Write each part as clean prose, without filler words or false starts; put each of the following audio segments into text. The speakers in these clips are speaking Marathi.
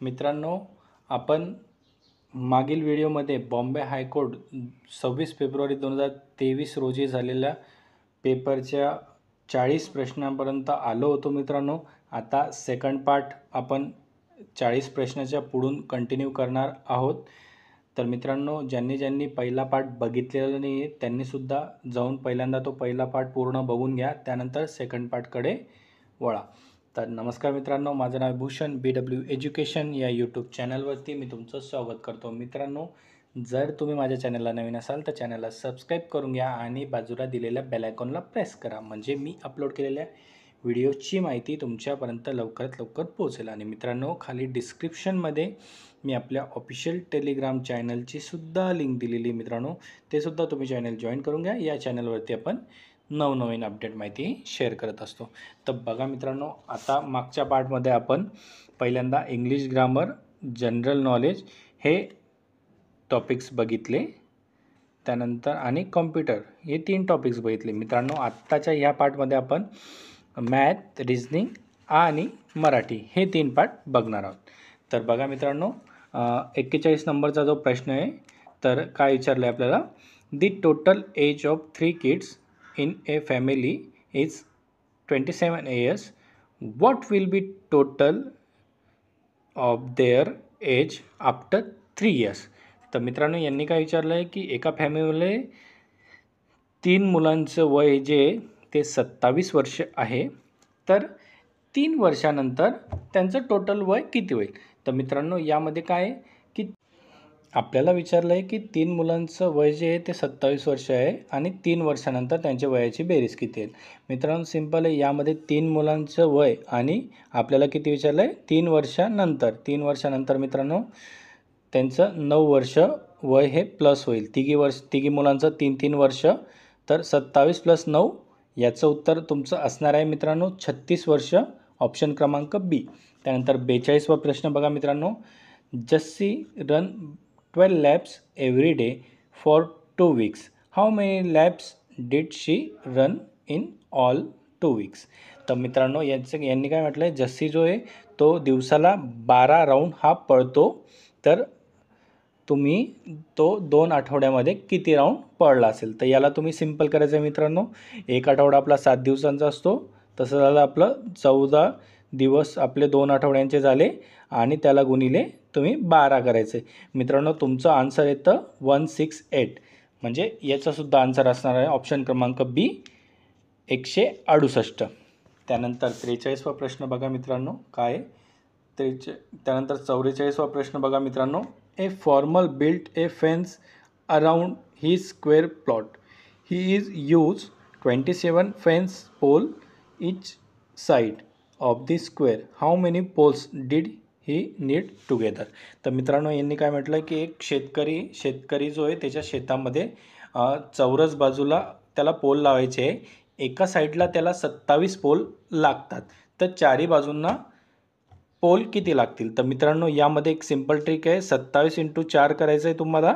मित्रांनो, आपण मागील व्हिडिओमध्ये बॉम्बे हायकोर्ट 26 फेब्रुवारी 2023 रोजी झालेल्या पेपरच्या 40 प्रश्नांपर्यंत आलो होतो मित्रांनो. आता सेकंड पार्ट आपण 40 प्रश्नाच्या पुढून कंटिन्यू करणार आहोत. तर मित्रांनो, ज्यांनी पहिला पार्ट बघितलेला नाही आहे त्यांनीसुद्धा जाऊन पहिल्यांदा तो पहिला पार्ट पूर्ण बघून घ्या, त्यानंतर सेकंड पार्टकडे वळा. तर नमस्कार मित्रांनो, माझं नाव भूषण BW एज्युकेशन या यूट्यूब चॅनलवरती मी तुमचं स्वागत करतो. मित्रांनो, जर तुम्ही माझ्या चॅनलला नवीन असाल तर चॅनलला सबस्क्राईब करून घ्या आणि बाजूला दिलेल्या बेल आयकॉनला प्रेस करा, म्हणजे मी अपलोड केलेल्या व्हिडिओची माहिती तुमच्यापर्यंत लवकरात लवकर पोहोचेल. आणि मित्रांनो, खाली डिस्क्रिप्शनमध्ये मी आपल्या ऑफिशियल टेलिग्राम चॅनलची सुद्धा लिंक दिलेली मित्रांनो, ते सुद्धा तुम्ही चॅनल जॉईन करून घ्या. या चॅनलवरती आपण नवनवीन अपडेट माहिती शेअर करत असतो. तर बघा मित्रांनो, आता मागच्या पार्टमध्ये आपण पहिल्यांदा इंग्लिश ग्रामर, जनरल नॉलेज हे टॉपिक्स बघितले, त्यानंतर आणि कॉम्प्युटर हे 3 टॉपिक्स बघितले. मित्रांनो, आत्ताच्या ह्या पार्टमध्ये आपण मॅथ, रिजनिंग आणि मराठी हे 3 पार्ट बघणार आहोत. तर बघा मित्रांनो, 41 नंबरचा जो प्रश्न आहे, तर काय विचारलं आहे आपल्याला, the total age of 3 kids in a family is 27 years. What will be total of their age after 3 years? तर मित्रांनो, यांनी काय विचारलं आहे की एका फॅमिलीमध्ये 3 मुलांचं वय जे ते 27 वर्ष आहे, तर 3 वर्षानंतर त्यांचं टोटल वय किती होईल? तर मित्रांनो, यामध्ये काय आहे की आपल्याला विचारलं आहे की 3 मुलांचं वय जे आहे ते 27 वर्ष आहे आणि 3 वर्षानंतर त्यांच्या वयाची बेरीज किती येईल. मित्रांनो, सिंपल आहे. यामध्ये 3 मुलांचं वय आणि आपल्याला किती विचारलं आहे, 3 वर्षानंतर. 3 वर्षानंतर मित्रांनो त्यांचं 9 वर्ष वय हे प्लस होईल. तिघी मुलांचं 3 वर्ष, तर 27 + 9 याचं उत्तर तुमचं असणार आहे मित्रांनो 36 वर्ष, ऑप्शन क्रमांक बी. त्यानंतर 42वा प्रश्न बघा मित्रांनो, Jassi run 12 laps every day for 2 weeks. How many laps did she run in all 2 weeks? तर मित्रांनो, यांनी काय म्हटलं आहे, जस्सी जो आहे तो दिवसाला 12 राऊंड हा पळतो, तर तुम्ही तो 2 आठवड्यामध्ये किती राऊंड पळला असेल. तर याला तुम्ही सिंपल करायचं आहे मित्रांनो. एक आठवडा आपला 7 दिवसांचा असतो, तसं झालं आपलं 14 दिवस आपले 2 आठवड्यांचे झाले आणि त्याला गुणिले तुम्ही 12 करायचे. मित्रांनो, तुमचं आन्सर येतं 168, म्हणजे याचासुद्धा आन्सर असणार आहे ऑप्शन क्रमांक बी 168. त्यानंतर 43वा प्रश्न बघा मित्रांनो, काय त्यानंतर 44वा प्रश्न बघा मित्रांनो, a farmer built a fence around he square plot. He is use 27 fence pole each side of the square. How many poles did he need together. तर मित्रांनो, यांनी काय म्हटलं की एक शेतकरी जो आहे त्याच्या शेतामध्ये चौरस बाजूला त्याला पोल लावायचे आहे. एका साईडला त्याला 27 पोल लागतात, तर चारही बाजूंना पोल किती लागतील? तर मित्रांनो, यामध्ये एक सिंपल ट्रिक आहे. 27 × 4 करायचं आहे तुम्हाला,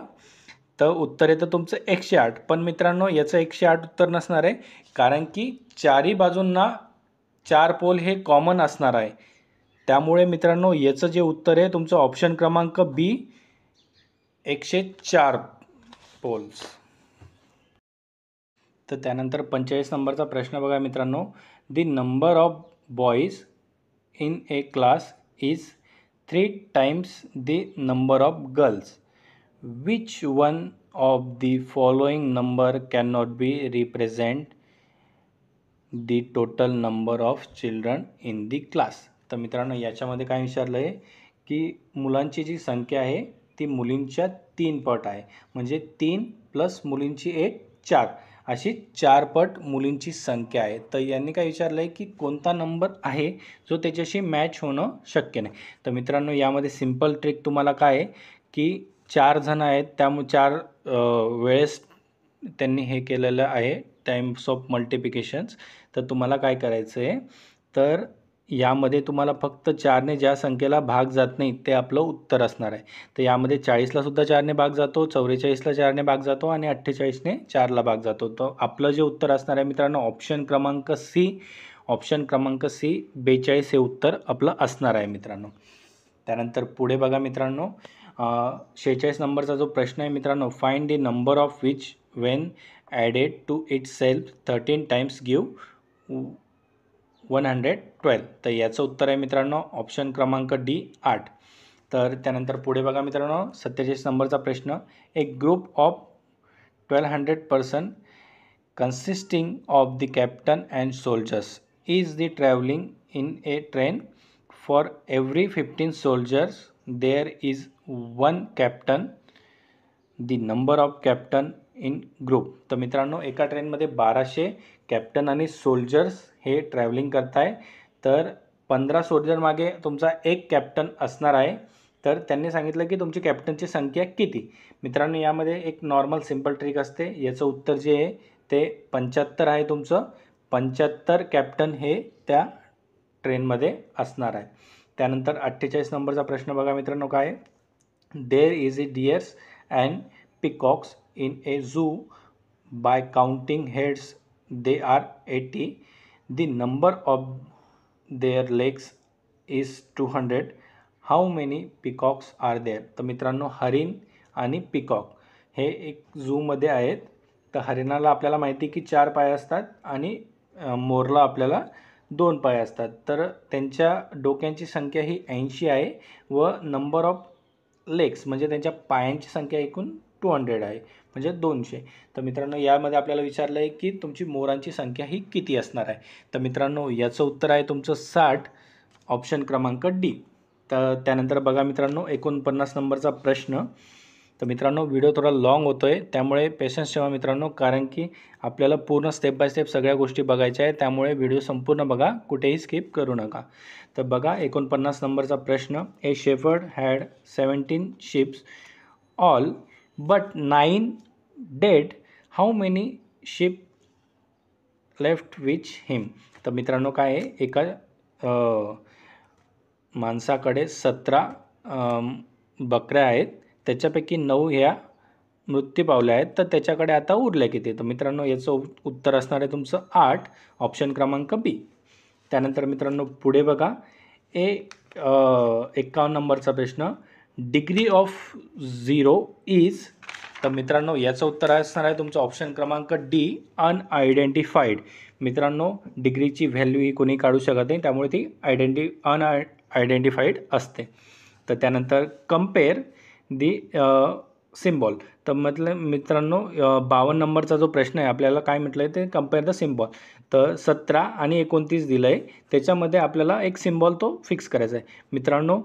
तर उत्तर येतं तुमचं 108. पण मित्रांनो, याचं 108 उत्तर नसणार आहे, कारण की चारही बाजूंना 4 पोल हे कॉमन असणार आहे. त्यामुळे मित्रांनो, याचं जे उत्तर आहे तुमचं ऑप्शन क्रमांक बी 104 पोल्स. तर त्यानंतर 45 नंबरचा प्रश्न बघा मित्रांनो, the number of boys in a class is 3 times the number of girls. Which one of the following number can not be represent the total number of children in the class. तर मित्रांनो, याच्यामध्ये काय विचारलं आहे की मुलांची जी संख्या आहे ती मुलींच्या 3 पट आहे, म्हणजे 3 + मुलींची 1 4, अशी 4 पट मुलींची संख्या आहे. तर यांनी काय विचारलं आहे की कोणता नंबर आहे जो त्याच्याशी मॅच होणं शक्य नाही. तर मित्रांनो, यामध्ये सिंपल ट्रिक तुम्हाला काय आहे की 4 जण आहेत, त्यामुळे 4 वेळेस त्यांनी हे केलेलं आहे टाइम्स ऑफ मल्टिप्लिकेशन्स. तर तुम्हाला काय करायचं आहे, तर यामध्ये तुम्हाला फक्त 4ने ज्या संख्येला भाग जात नाही ते आपलं उत्तर असणार आहे. तर यामध्ये 40ला सुद्धा 4ने भाग जातो, 44ला 4ने भाग जातो आणि 48ने 4ला भाग जातो. तर आपलं जे उत्तर असणार आहे मित्रांनो ऑप्शन क्रमांक सी 42 हे उत्तर आपलं असणार आहे मित्रांनो. त्यानंतर पुढे बघा मित्रांनो 46 नंबरचा जो प्रश्न आहे मित्रांनो, find the number of which when added to itself 13 times give 112. तर याचं उत्तर आहे मित्रांनो ऑप्शन क्रमांक डी 8. तर त्यानंतर पुढे बघा मित्रांनो 47 नंबरचा प्रश्न, एक group of 1200 person consisting of the captain and soldiers is the traveling in a train. For every 15 soldiers there is one captain. The number of captain in group. तर मित्रांनो एका ट्रेनमध्ये 1200 कॅप्टन आणि सोल्जर्स हे ट्रॅव्हलिंग करताय. तर 15 सोल्जर मागे तुमचा एक कॅप्टन असणार आहे. तर त्यांनी सांगितलं की तुमची कॅप्टनची संख्या किती. मित्रांनो यामध्ये एक नॉर्मल सिंपल ट्रिक असते. याचं उत्तर जे आहे ते 75 आहे तुमचं. 75 कॅप्टन हे त्या ट्रेनमध्ये असणार आहे. त्यानंतर 48 नंबरचा प्रश्न बघा मित्रांनो काय आहे, there is a deers and peacocks in a zoo. By counting heads they are 80. The number of their legs is 200. How many peacocks are there. तर मित्रांनो हरिण आणि पिकॉक हे एक झूमध्ये आहेत. तर हरिणाला आपल्याला माहिती की 4 पाय असतात आणि मोरला आपल्याला 2 पाय असतात. तर त्यांच्या डोक्यांची संख्या ही 80 आहे व नंबर ऑफ लेग्स म्हणजे त्यांच्या पायांची संख्या एकूण 200 आहे म्हणजे 200. तर मित्रांनो यामध्ये आपल्याला विचारलं आहे की तुमची मोरांची संख्या ही किती असणार आहे. तर मित्रांनो याचं उत्तर आहे तुमचं 60 ऑप्शन क्रमांक डी. तर त्यानंतर बघा मित्रांनो 49 नंबरचा प्रश्न. तर मित्रांनो व्हिडिओ थोडा लॉंग होतो आहे त्यामुळे पेशन्स ठेवा मित्रांनो, कारण की आपल्याला पूर्ण स्टेप बाय स्टेप सगळ्या गोष्टी बघायच्या आहे. त्यामुळे व्हिडिओ संपूर्ण बघा, कुठेही स्किप करू नका. तर बघा 49 नंबरचा प्रश्न, a shepherd had 17 ships all but 9 dead. How many ship left which him. तर मित्रांनो काय आहे, एका माणसाकडे 17 बकऱ्या आहेत, त्याच्यापैकी 9 ह्या मृत्यू पावल्या आहेत. तर त्याच्याकडे आता उरल्या किती. तर मित्रांनो याचं उत्तर असणार आहे तुमचं 8 ऑप्शन क्रमांक बी. त्यानंतर मित्रांनो पुढे बघा 51 नंबरचा प्रश्न, डिग्री ऑफ 0 इज. तर मित्रांनो याचं उत्तर असणार आहे तुमचं ऑप्शन क्रमांक डी अनआयडेंटिफाईड. मित्रांनो डिग्रीची व्हॅल्यू ही कोणी काढू शकत नाही, त्यामुळे ती अनआयडेंटिफाईड असते. तर त्यानंतर कम्पेअर दी सिम्बॉल. तर मतलब मित्रांनो 52 नंबरचा जो प्रश्न आहे आपल्याला काय म्हटलं आहे ते कम्पेअर द सिम्बॉल. तर 17 आणि 29 दिलं आहे, त्याच्यामध्ये आपल्याला एक सिम्बॉल तो फिक्स करायचा आहे. मित्रांनो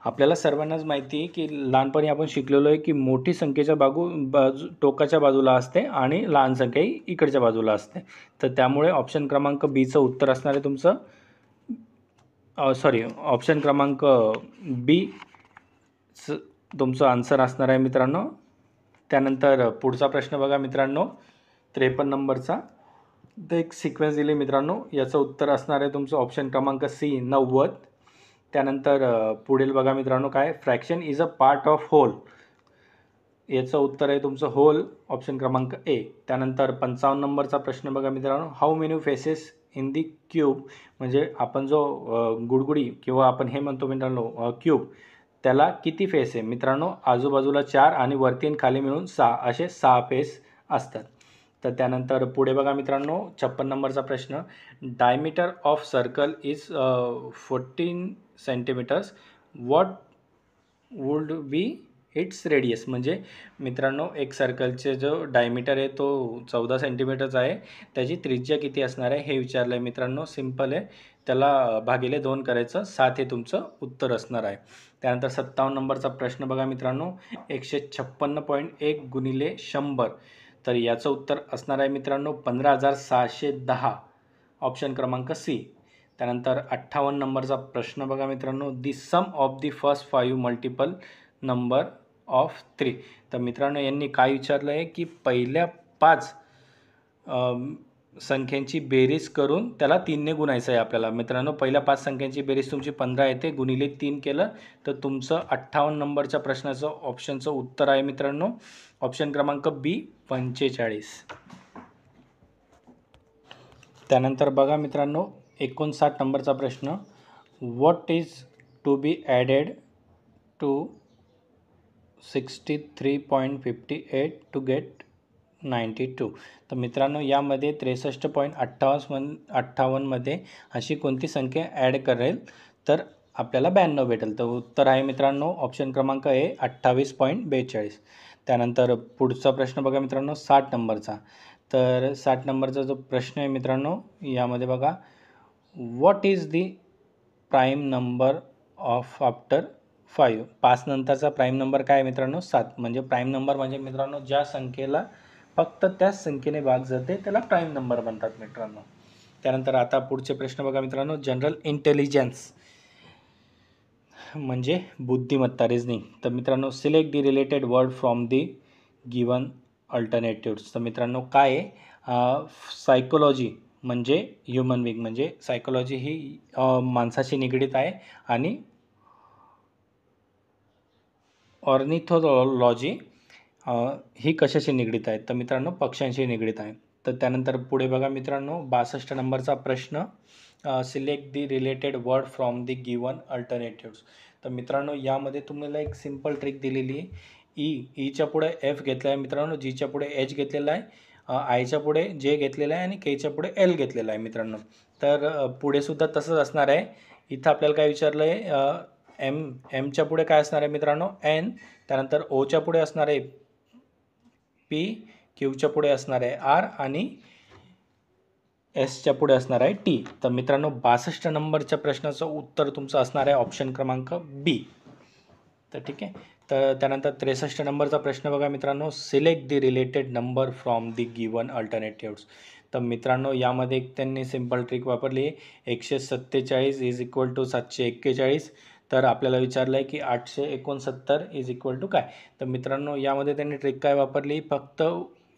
आपल्याला सर्वांनाच माहिती आहे की लहानपणी आपण शिकलेलो आहे की मोठी संख्येच्या बाजू टोकाच्या बाजूला असते आणि लहान संख्या ही इकडच्या बाजूला असते. तर त्यामुळे ऑप्शन क्रमांक बीचं उत्तर असणार आहे तुमचं ऑप्शन क्रमांक बी तुमचं आन्सर असणार आहे मित्रांनो. त्यानंतर पुढचा प्रश्न बघा मित्रांनो 53 नंबरचा. तर एक सिक्वेन्स दिली मित्रांनो, याचं उत्तर असणार आहे तुमचं ऑप्शन क्रमांक सी 90. त्यानंतर पुढील बघा मित्रांनो काय, fraction is a part of whole. याचं उत्तर आहे तुमचं होल ऑप्शन क्रमांक ए. त्यानंतर 55 नंबरचा प्रश्न बघा मित्रांनो, how many faces in the cube. म्हणजे आपण जो गुडगुडी किंवा आपण हे म्हणतो मित्रांनो क्यूब, त्याला किती फेस आहे. मित्रांनो आजूबाजूला 4 आणि वरती आणि खाली मिळून 6 असे 6 फेस असतात. तर त्यानंतर पुढे बघा मित्रांनो 56 नंबरचा प्रश्न, diameter of circle is 14 centimetres. What would be its radius. म्हणजे मित्रांनो एक सर्कलचे जो डायमीटर आहे तो 14 सेंटीमीटरचा आहे, त्याची त्रिज्या किती असणार आहे हे विचारलं आहे मित्रांनो. सिम्पल आहे, त्याला भागिले 2 करायचं, 7 हे तुमचं उत्तर असणार आहे. त्यानंतर 57 नंबरचा प्रश्न बघा मित्रांनो, 156.1 गुणिले 100. तर याचं उत्तर असणार आहे मित्रांनो 15,610 ऑप्शन क्रमांक सी. त्यानंतर 58 नंबरचा प्रश्न बघा मित्रांनो, the sum of the first 5 multiple number of 3. तर मित्रांनो यांनी काय विचारलं आहे की पहिल्या 5 संख्यांची बेरीज करून त्याला 3ने गुणायचं आहे आपल्याला. मित्रांनो पहिल्या 5 संख्यांची बेरीज तुमची 15 येते, गुणिले 3 केलं तर तुमचं 58 नंबरच्या प्रश्नाचं ऑप्शनचं उत्तर आहे मित्रांनो ऑप्शन क्रमांक बी 45. त्यानंतर बघा मित्रांनो 59 नंबरचा प्रश्न, what is to be added to 63.58 to get 92. तर मित्रांनो यामध्ये 63.58मध्ये अशी कोणती संख्या ॲड करेल तर आपल्याला 92 भेटेल. तर उत्तर आहे मित्रांनो ऑप्शन क्रमांक ए 28.42. त्यानंतर पुढचा प्रश्न बघा मित्रांनो 60 नंबरचा. तर 60 नंबरचा जो प्रश्न आहे मित्रांनो यामध्ये बघा, what is the prime number of after 5. 5 नंतरचा प्राईम नंबर काय आहे मित्रांनो 7. म्हणजे प्राईम नंबर म्हणजे मित्रांनो ज्या संख्येला फक्त त्याच संख्येने भाग जाते त्याला प्राईम नंबर म्हणतात मित्रांनो. त्यानंतर आता पुढचे प्रश्न बघा मित्रांनो, जनरल इंटेलिजन्स म्हणजे बुद्धिमत्ता रिजनिंग. तर मित्रांनो select the related word from the given alternatives. तर मित्रांनो काय आहे, सायकोलॉजी म्हणजे ह्युमन बिंग म्हणजे सायकोलॉजी ही माणसाशी निगडीत आहे आणि ऑर्निथोलॉजी ही कशाशी निगडीत आहे तर मित्रांनो पक्ष्यांशी निगडीत आहे. तर त्यानंतर पुढे बघा मित्रांनो 62 नंबरचा प्रश्न, select the related word from the given alternatives. तर मित्रांनो यामध्ये तुम्हाला एक सिंपल ट्रिक दिलेली आहे. ईच्या पुढे एफ घेतला आहे मित्रांनो, जीच्या पुढे एच घेतलेला आहे, आयच्या पुढे जे घेतलेलं आहे आणि केच्या पुढे एल घेतलेला आहे मित्रांनो. तर पुढे सुद्धा तसंच असणार आहे. इथं आपल्याला काय विचारलं आहे, एमच्या पुढे काय असणार आहे मित्रांनो एन, त्यानंतर ओच्या पुढे असणार आहे पी, क्यूच्या पुढे असणार आहे आर आणि एसच्या पुढे असणार आहे टी. तर मित्रांनो 62 नंबरच्या प्रश्नाचं उत्तर तुमचं असणार आहे ऑप्शन क्रमांक बी. तर ठीक आहे. तर त्यानंतर 63 नंबरचा प्रश्न बघा मित्रांनो, select the related number from the given alternatives. तर मित्रांनो यामध्ये त्यांनी सिंपल ट्रिक वापरली, 147 इज इक्वल टू 741. तर आपल्याला विचारलं आहे की 869 इज इक्वल टू काय. तर मित्रांनो यामध्ये त्यांनी ट्रिक काय वापरली, फक्त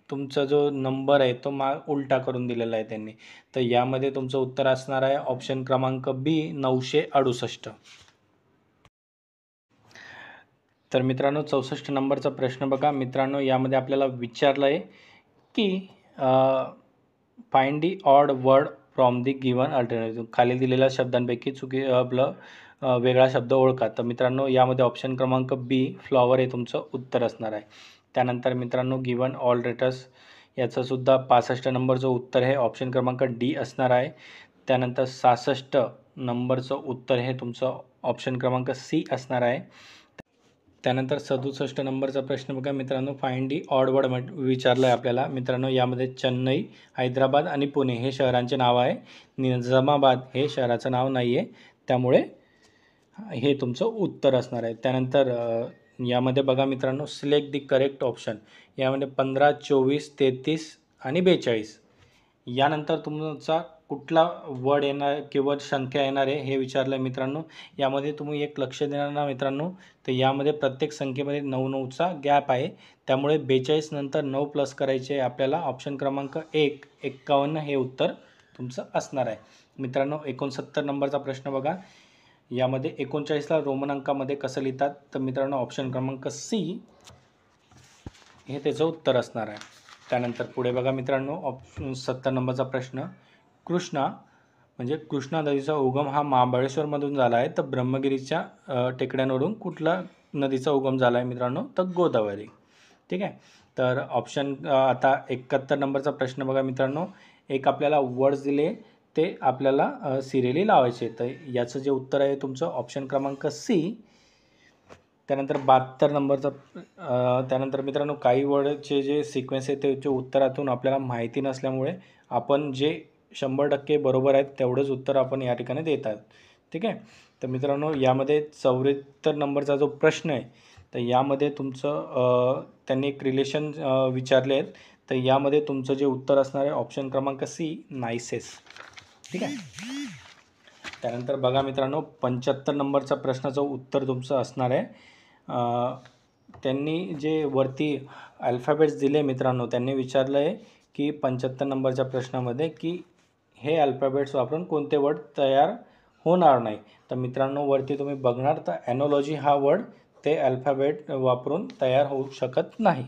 तुमचा जो नंबर आहे तो उलटा करून दिलेला आहे त्यांनी. तर यामध्ये तुमचं उत्तर असणार आहे ऑप्शन क्रमांक बी 968. तर मित्रांनो 64 नंबरचा प्रश्न बघा मित्रांनो, यामध्ये आपल्याला विचारलं आहे की find the odd word from the given alternative. खाली दिलेल्या शब्दांपैकी आपलं वेगळा शब्द ओळखा. तर मित्रांनो यामध्ये ऑप्शन क्रमांक बी फ्लॉवर हे तुमचं उत्तर असणार आहे. त्यानंतर मित्रांनो गिवन ऑल लेटर्स याचं सुद्धा 65 नंबरचं उत्तर हे ऑप्शन क्रमांक डी असणार आहे. त्यानंतर 66 नंबरचं उत्तर हे तुमचं ऑप्शन क्रमांक सी असणार आहे. त्यानंतर 67 नंबरचा प्रश्न बघा मित्रांनो, फाइंड दी ऑड वर्ड विचारलं आहे आपल्याला मित्रांनो. यामध्ये चेन्नई, हैदराबाद आणि पुणे हे शहरांचे नाव आहे, निजामाबाद हे शहराचं नाव नाही आहे, त्यामुळे हे तुमचं उत्तर असणार आहे. त्यानंतर यामध्ये बघा मित्रांनो, सिलेक्ट दी करेक्ट ऑप्शन. यामध्ये 15, 24, 33 आणि 42 यानंतर तुमचा कुठला वर्ड येणार किंवा संख्या येणार आहे हे विचारलं आहे मित्रांनो. यामध्ये तुम्ही एक लक्ष देणार ना मित्रांनो, तर यामध्ये प्रत्येक संख्येमध्ये 9चा गॅप आहे, त्यामुळे 42 नंतर 9 प्लस करायचे आपल्याला. ऑप्शन क्रमांक 1 51 हे उत्तर तुमचं असणार आहे मित्रांनो. 69 नंबरचा प्रश्न बघा, यामध्ये 39ला रोमन अंकामध्ये कसं लिहितात तर मित्रांनो ऑप्शन क्रमांक सी हे त्याचं उत्तर असणार आहे. त्यानंतर पुढे बघा मित्रांनो 70 नंबरचा प्रश्न, कृष्णा म्हणजे कृष्णा नदीचा उगम हा महाबळेश्वरमधून झाला आहे, तर ब्रह्मगिरीच्या टेकड्यांवरून कुठला नदीचा उगम झाला आहे मित्रांनो तर गोदावरी. ठीक आहे. तर ऑप्शन आता 71 नंबरचा प्रश्न बघा मित्रांनो, एक आपल्याला वर्ड्स दिले ते आपल्याला सिरियली लावायचे, तर याचं जे उत्तर आहे तुमचं ऑप्शन क्रमांक सी. त्यानंतर 72 नंबरचा त्यानंतर मित्रांनो काही वर्डचे जे सिक्वेन्स आहे त्याच्या उत्तरातून आपल्याला माहिती नसल्यामुळे आपण जे 100% बरोबर आहेत तेवढंच उत्तर आपण या ठिकाणी देत आहोत. ठीक आहे. तर मित्रांनो यामध्ये 74 नंबरचा जो प्रश्न आहे तर यामध्ये तुमचं त्यांनी एक रिलेशन विचारले आहेत, तर यामध्ये तुमचं जे उत्तर असणार आहे ऑप्शन क्रमांक सी नाईसेस. ठीक आहे. त्यानंतर बघा मित्रांनो 75 नंबरचा प्रश्नाचं उत्तर तुमचं असणार आहे, त्यांनी जे वरती अल्फाबेट्स दिले मित्रांनो, त्यांनी विचारलं आहे की 75 नंबरच्या प्रश्नामध्ये की हे अल्फाबेट्स वापरून कोणते वर्ड तयार होणार नाही. तर मित्रांनो वरती तुम्ही बघणार तर ॲनॉलॉजी हा वर्ड ते अल्फाबेट वापरून तयार होऊ शकत नाही.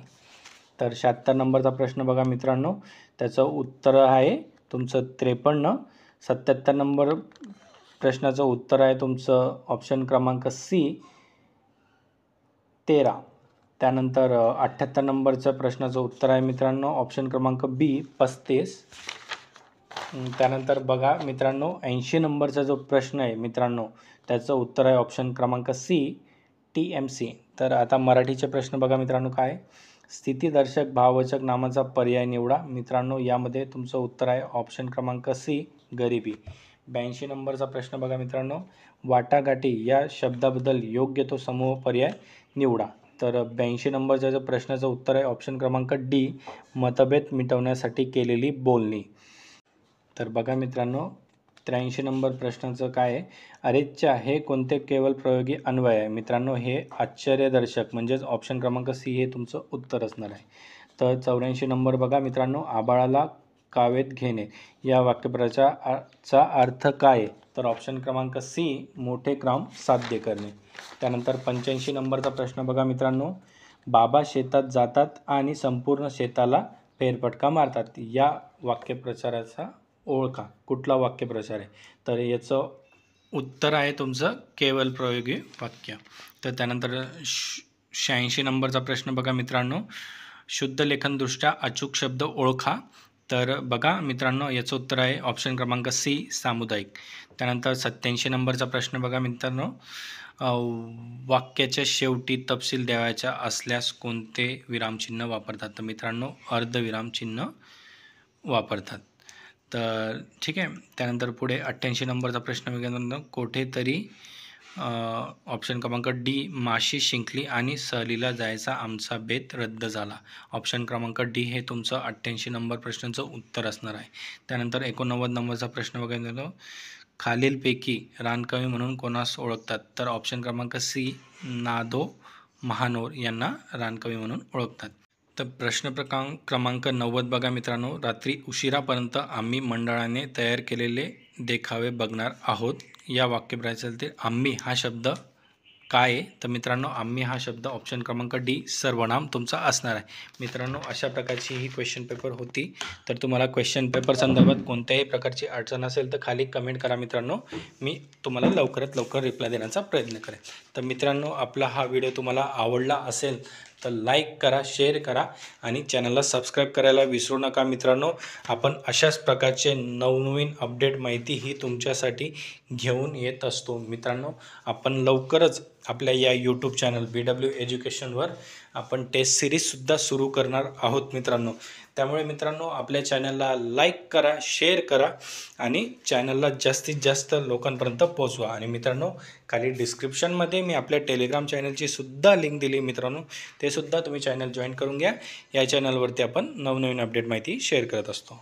तर 76 नंबरचा प्रश्न बघा मित्रांनो, त्याचं उत्तर आहे तुमचं 53. 77 नंबर प्रश्नाचं उत्तर आहे तुमचं ऑप्शन क्रमांक सी 13. त्यानंतर 78 नंबरच्या प्रश्नाचं उत्तर आहे मित्रांनो ऑप्शन क्रमांक बी 35. त्यानंतर बघा मित्रांनो 80 नंबरचा जो प्रश्न आहे मित्रांनो त्याचं उत्तर आहे ऑप्शन क्रमांक सी TMC. तर आता मराठीचे प्रश्न बघा मित्रांनो काय, स्थितीदर्शक भाववाचक नामाचा पर्याय निवडा. मित्रांनो यामध्ये तुमचं उत्तर आहे ऑप्शन क्रमांक सी गरिबी. 82 नंबरचा प्रश्न बघा मित्रांनो, वाटाघाटी या शब्दाबद्दल योग्य तो समूह पर्याय निवडा. तर 82 नंबरच्या जो प्रश्नाचं उत्तर आहे ऑप्शन क्रमांक डी मतभेद मिटवण्यासाठी केलेली बोलणी. तर बघा मित्रांनो 83 नंबर प्रश्नाचं काय आहे, अरेच्चा हे कोणते केवळ प्रयोगी अन्वय आहे. मित्रांनो हे आश्चर्यदर्शक म्हणजेच ऑप्शन क्रमांक सी हे तुमचं उत्तर असणार आहे. तर 84 नंबर बघा मित्रांनो, आबाळाला कावेत घेणे या वाक्यप्रचाराचा अर्थ काय आहे. तर ऑप्शन क्रमांक सी मोठे काम साध्य करणे. त्यानंतर 85 नंबरचा प्रश्न बघा मित्रांनो, बाबा शेतात जातात आणि संपूर्ण शेताला फेरफटका मारतात या वाक्यप्रचाराचा ओळखा. कुठला वाक्यप्रचार आहे. तर याचं उत्तर आहे तुमचं केवळ प्रयोगी वाक्य. तर त्यानंतर 86 नंबरचा प्रश्न बघा मित्रांनो, शुद्ध लेखनदृष्ट्या अचूक शब्द ओळखा. तर बघा मित्रांनो याचं उत्तर आहे ऑप्शन क्रमांक सी सामुदायिक. त्यानंतर 87 नंबरचा प्रश्न बघा मित्रांनो, वाक्याच्या शेवटी तपशील द्यावायचा असल्यास कोणते विरामचिन्ह वापरतात. तर मित्रांनो अर्धविरामचिन्ह वापरतात. तर ठीक आहे. त्यानंतर पुढे 88 नंबरचा प्रश्न बघा, कोठेतरी ऑप्शन क्रमांक डी माशी शिंकली आणि सहलीला जायचा आमचा बेत रद्द झाला. ऑप्शन क्रमांक डी हे तुमचं 88 नंबर प्रश्नाचं उत्तर असणार आहे. त्यानंतर 89 नंबरचा प्रश्न बघायला, खालीलपैकी रानकवी म्हणून कोणास ओळखतात. तर ऑप्शन क्रमांक सी नादो महानोर यांना रानकवी म्हणून ओळखतात. तर प्रश्न क्रमांक 90 बघा मित्रांनो, रात्री उशिरापर्यंत आम्ही मंडळाने तयार केलेले देखावे बघणार आहोत या वाक्यप्रचारातील आम्ही हा शब्द काय आहे. तर मित्रांनो आम्ही हा शब्द ऑप्शन क्रमांक डी सर्वनाम तुमचा असणार आहे. मित्रांनो अशा प्रकारची ही क्वेश्चन पेपर होती. तर तुम्हाला क्वेश्चन पेपर संदर्भात कोणत्याही प्रकारची अडचण असेल तर खाली कमेंट करा मित्रांनो, मी तुम्हाला लवकरात लवकर रिप्लाय देण्याचा प्रयत्न करेन. तर मित्रांनो आपला हा व्हिडिओ तुम्हाला आवडला असेल तर लाईक करा, शेअर करा आणि चॅनलला सबस्क्राईब करायला विसरू नका. मित्रांनो आपण अशाच प्रकारचे नवनवीन अपडेट माहिती ही तुमच्यासाठी घेऊन येत असतो. मित्रांनो आपण लवकरच आपल्या या यूट्यूब चॅनल BW एज्युकेशनवर आपण टेस्ट सिरीजसुद्धा सुरू करणार आहोत मित्रांनो. त्यामुळे मित्रांनो आपल्या चॅनलला लाईक करा, शेअर करा आणि चॅनलला जास्तीत जास्त लोकांपर्यंत पोहोचवा. आणि मित्रांनो खाली डिस्क्रिप्शनमध्ये मी आपल्या टेलिग्राम चॅनलची सुद्धा लिंक दिली मित्रांनो, ते सुद्धा तुम्ही चॅनल जॉईन करून घ्या. या चॅनलवरती आपण नवनवीन अपडेट माहिती शेअर करत असतो.